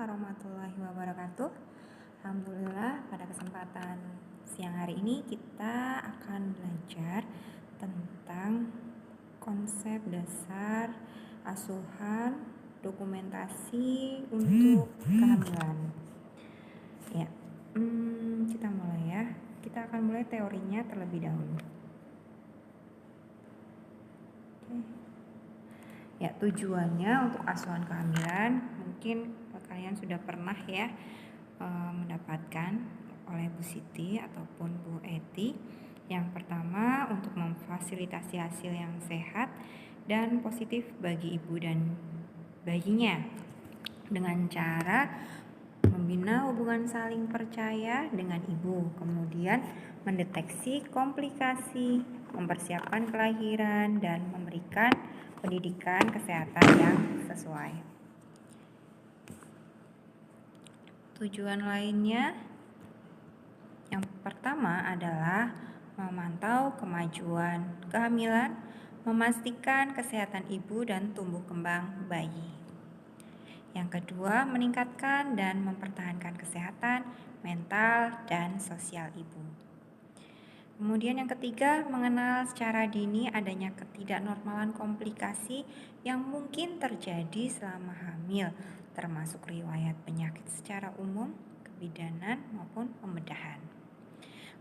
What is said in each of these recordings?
warahmatullahi wabarakatuh. Alhamdulillah, pada kesempatan siang hari ini kita akan belajar tentang konsep dasar asuhan dokumentasi untuk kehamilan. Ya, kita mulai ya. Kita akan mulai teorinya terlebih dahulu. Ya, tujuannya untuk asuhan kehamilan mungkin kalian sudah pernah ya mendapatkan oleh Bu Siti ataupun Bu Eti. Yang pertama, untuk memfasilitasi hasil yang sehat dan positif bagi ibu dan bayinya dengan cara membina hubungan saling percaya dengan ibu, kemudian mendeteksi komplikasi, mempersiapkan kelahiran, dan memberikan pendidikan kesehatan yang sesuai. Tujuan lainnya yang pertama adalah memantau kemajuan kehamilan, memastikan kesehatan ibu dan tumbuh kembang bayi. Yang kedua, meningkatkan dan mempertahankan kesehatan mental dan sosial ibu. Kemudian yang ketiga, mengenal secara dini adanya ketidaknormalan komplikasi yang mungkin terjadi selama hamil, termasuk riwayat penyakit secara umum, kebidanan maupun pembedahan.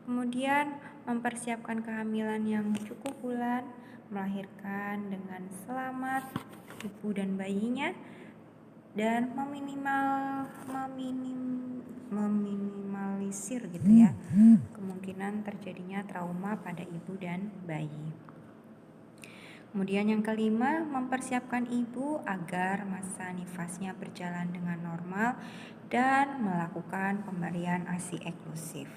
Kemudian mempersiapkan kehamilan yang cukup bulan, melahirkan dengan selamat ibu dan bayinya, dan meminimalisir gitu ya kemungkinan terjadinya trauma pada ibu dan bayi. Kemudian yang kelima, mempersiapkan ibu agar masa nifasnya berjalan dengan normal dan melakukan pemberian ASI eksklusif.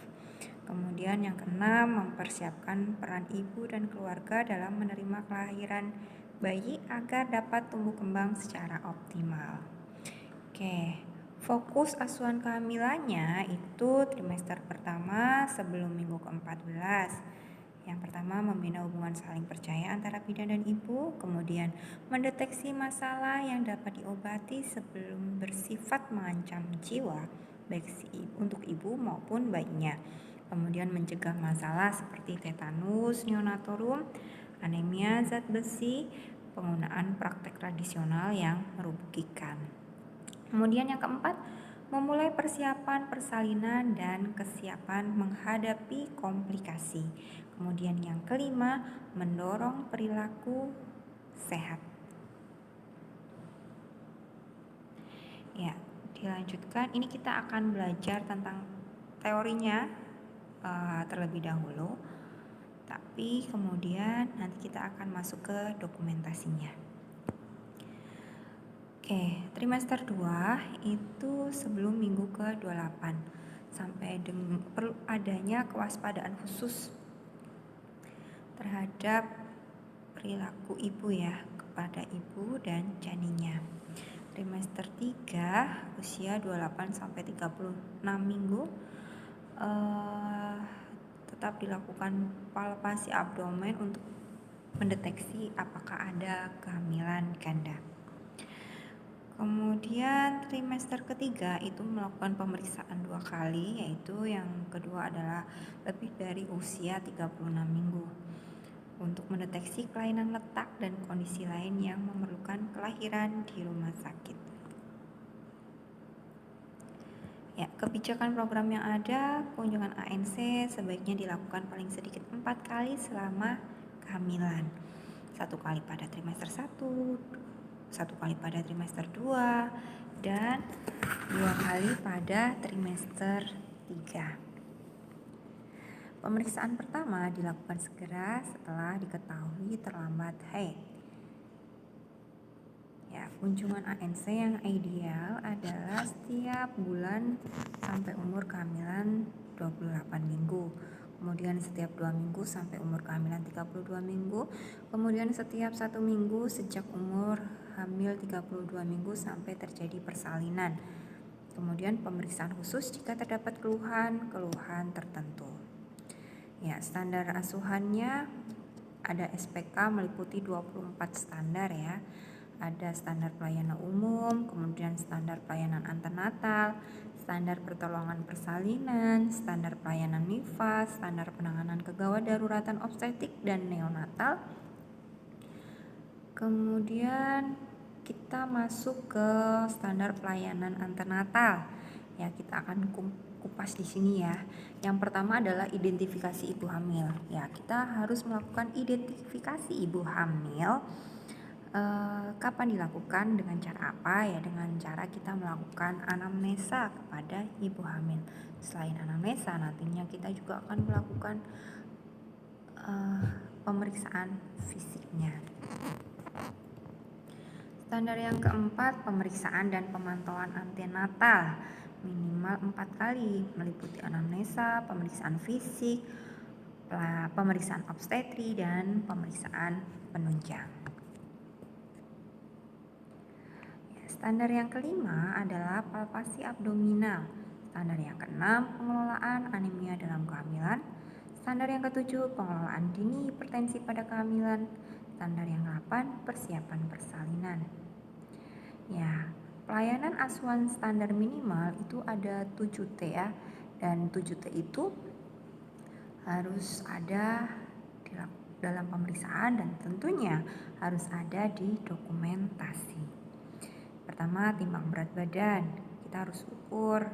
Kemudian yang keenam, mempersiapkan peran ibu dan keluarga dalam menerima kelahiran bayi agar dapat tumbuh kembang secara optimal. Oke, fokus asuhan kehamilannya itu trimester pertama sebelum minggu ke-14. Yang pertama, membina hubungan saling percaya antara bidan dan ibu, kemudian mendeteksi masalah yang dapat diobati sebelum bersifat mengancam jiwa, baik untuk ibu maupun bayinya. Kemudian mencegah masalah seperti tetanus neonatorium, anemia zat besi, penggunaan praktek tradisional yang merugikan. Kemudian yang keempat, memulai persiapan persalinan dan kesiapan menghadapi komplikasi. Kemudian yang kelima, mendorong perilaku sehat. Ya, dilanjutkan. Ini kita akan belajar tentang teorinya terlebih dahulu. Tapi kemudian nanti kita akan masuk ke dokumentasinya. Oke, trimester 2 itu sebelum minggu ke-28 sampai perlu adanya kewaspadaan khusus terhadap perilaku ibu ya kepada ibu dan janinnya. Trimester 3 usia 28 sampai 36 minggu tetap dilakukan palpasi abdomen untuk mendeteksi apakah ada kehamilan ganda. Kemudian trimester ketiga itu melakukan pemeriksaan 2 kali, yaitu yang kedua adalah lebih dari usia 36 minggu untuk mendeteksi kelainan letak dan kondisi lain yang memerlukan kelahiran di rumah sakit. Ya, kebijakan program yang ada, kunjungan ANC sebaiknya dilakukan paling sedikit 4 kali selama kehamilan. 1 kali pada trimester 1, 1 kali pada trimester 2, dan 2 kali pada trimester 3. Pemeriksaan pertama dilakukan segera setelah diketahui terlambat haid. Ya, kunjungan ANC yang ideal adalah setiap bulan sampai umur kehamilan 28 minggu. Kemudian setiap 2 minggu sampai umur kehamilan 32 minggu. Kemudian setiap 1 minggu sejak umur hamil 32 minggu sampai terjadi persalinan. Kemudian pemeriksaan khusus jika terdapat keluhan tertentu. Ya, standar asuhannya ada SPK meliputi 24 standar ya. ada standar pelayanan umum, kemudian standar pelayanan antenatal, standar pertolongan persalinan, standar pelayanan nifas, standar penanganan kegawat daruratan obstetrik dan neonatal. Kemudian kita masuk ke standar pelayanan antenatal. Ya, kita akan kupas di sini ya. Yang pertama adalah identifikasi ibu hamil. Ya, kita harus melakukan identifikasi ibu hamil. Kapan dilakukan, dengan cara apa ya? Dengan cara kita melakukan anamnesa kepada ibu hamil. Selain anamnesa, nantinya kita juga akan melakukan pemeriksaan fisiknya. Standar yang keempat, pemeriksaan dan pemantauan antenatal minimal 4 kali, meliputi anamnesa, pemeriksaan fisik, pemeriksaan obstetri, dan pemeriksaan penunjang. Standar yang kelima adalah palpasi abdominal. Standar yang keenam, pengelolaan anemia dalam kehamilan. Standar yang ketujuh, pengelolaan dini hipertensi pada kehamilan. Standar yang ke-8, persiapan persalinan. Ya, pelayanan asuhan standar minimal itu ada 7T ya. Dan 7T itu harus ada dalam pemeriksaan dan tentunya harus ada di dokumentasi. Pertama, timbang berat badan. Kita harus ukur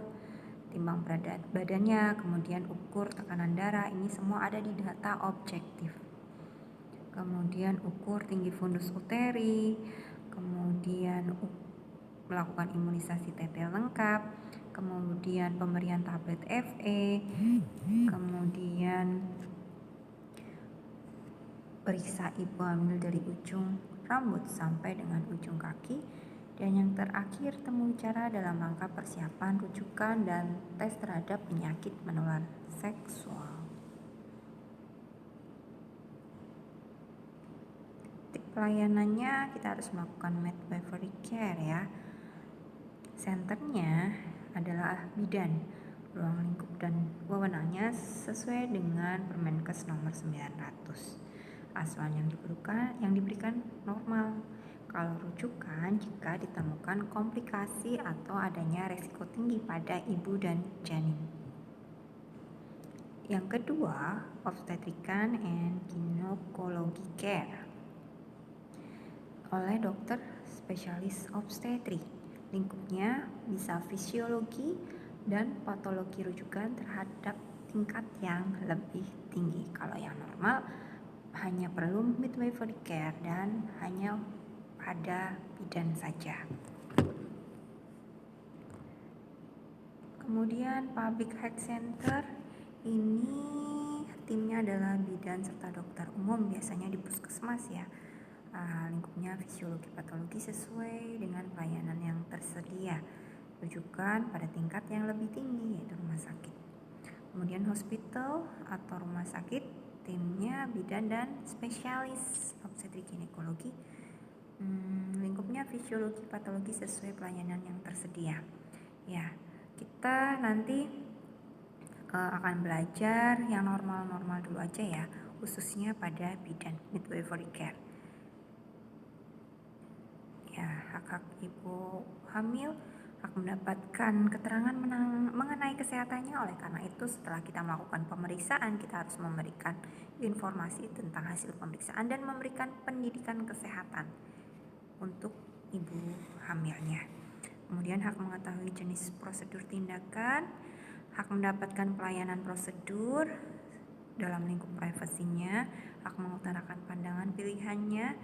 timbang berat badannya, kemudian ukur tekanan darah. Ini semua ada di data objektif. Kemudian ukur tinggi fundus uteri, kemudian melakukan imunisasi TT lengkap, kemudian pemberian tablet FE, kemudian periksa ibu hamil dari ujung rambut sampai dengan ujung kaki, dan yang terakhir temu bicara dalam rangka persiapan rujukan dan tes terhadap penyakit menular seksual. Pelayanannya kita harus melakukan midwifery care ya. Senternya adalah bidan, ruang lingkup dan wewenangnya sesuai dengan Permenkes nomor 900. Asuhan yang diberikan normal. Kalau rujukan jika ditemukan komplikasi atau adanya resiko tinggi pada ibu dan janin. Yang kedua, obstetrican and gynecology care oleh dokter spesialis obstetri. Lingkupnya bisa fisiologi dan patologi rujukan terhadap tingkat yang lebih tinggi. Kalau yang normal hanya perlu midwifery care dan hanya pada bidan saja. Kemudian public health center, ini timnya adalah bidan serta dokter umum, biasanya di puskesmas ya. Lingkupnya fisiologi patologi sesuai dengan pelayanan yang tersedia, rujukan pada tingkat yang lebih tinggi yaitu rumah sakit. Kemudian hospital atau rumah sakit, timnya bidan dan spesialis obstetrik ginekologi, lingkupnya fisiologi patologi sesuai pelayanan yang tersedia. Ya, kita nanti akan belajar yang normal-normal dulu aja ya, khususnya pada bidan midwifery care. Ya, hak ibu hamil, hak mendapatkan keterangan mengenai kesehatannya. Oleh karena itu, setelah kita melakukan pemeriksaan, kita harus memberikan informasi tentang hasil pemeriksaan dan memberikan pendidikan kesehatan untuk ibu hamilnya. Kemudian hak mengetahui jenis prosedur tindakan, hak mendapatkan pelayanan prosedur dalam lingkup privasinya, hak mengutarakan pandangan pilihannya.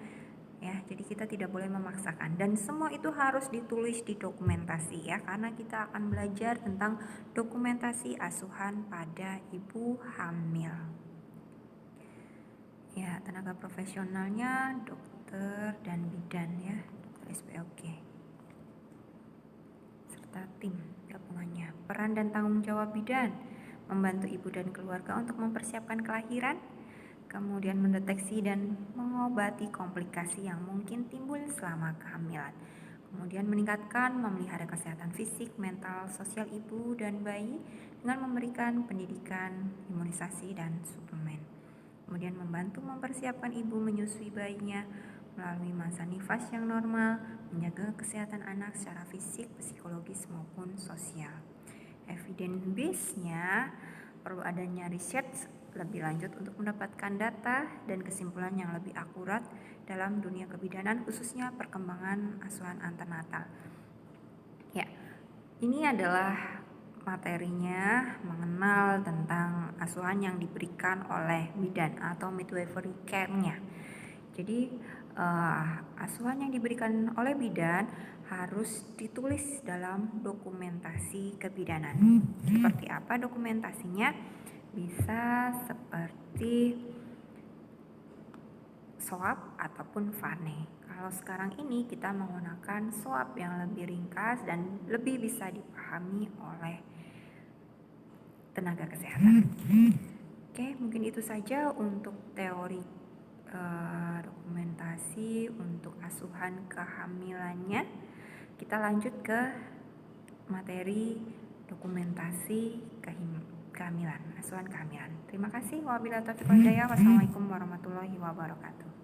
Ya, jadi kita tidak boleh memaksakan, dan semua itu harus ditulis di dokumentasi ya, karena kita akan belajar tentang dokumentasi asuhan pada ibu hamil. Ya, tenaga profesionalnya dokter dan bidan ya, dokter SPOG serta tim gabungannya. Peran dan tanggung jawab bidan, membantu ibu dan keluarga untuk mempersiapkan kelahiran, kemudian mendeteksi dan mengobati komplikasi yang mungkin timbul selama kehamilan. Kemudian meningkatkan, memelihara kesehatan fisik, mental, sosial ibu dan bayi dengan memberikan pendidikan, imunisasi, dan suplemen. Kemudian membantu mempersiapkan ibu menyusui bayinya, melalui masa nifas yang normal, menjaga kesehatan anak secara fisik, psikologis maupun sosial. Evidence base-nya perlu adanya riset lebih lanjut untuk mendapatkan data dan kesimpulan yang lebih akurat dalam dunia kebidanan, khususnya perkembangan asuhan antenatal. Ya, ini adalah materinya mengenal tentang asuhan yang diberikan oleh bidan atau midwifery care-nya. Jadi asuhan yang diberikan oleh bidan harus ditulis dalam dokumentasi kebidanan. Seperti apa dokumentasinya? Bisa seperti SOAP ataupun VANE. Kalau sekarang ini kita menggunakan SOAP yang lebih ringkas dan lebih bisa dipahami oleh tenaga kesehatan. Oke, mungkin itu saja untuk teori dokumentasi untuk asuhan kehamilannya. Kita lanjut ke materi dokumentasi kehamilan, asuhan kehamilan. Terima kasih. Wabillahi taufiq wal hidayah. Wassalamualaikum warahmatullahi wabarakatuh.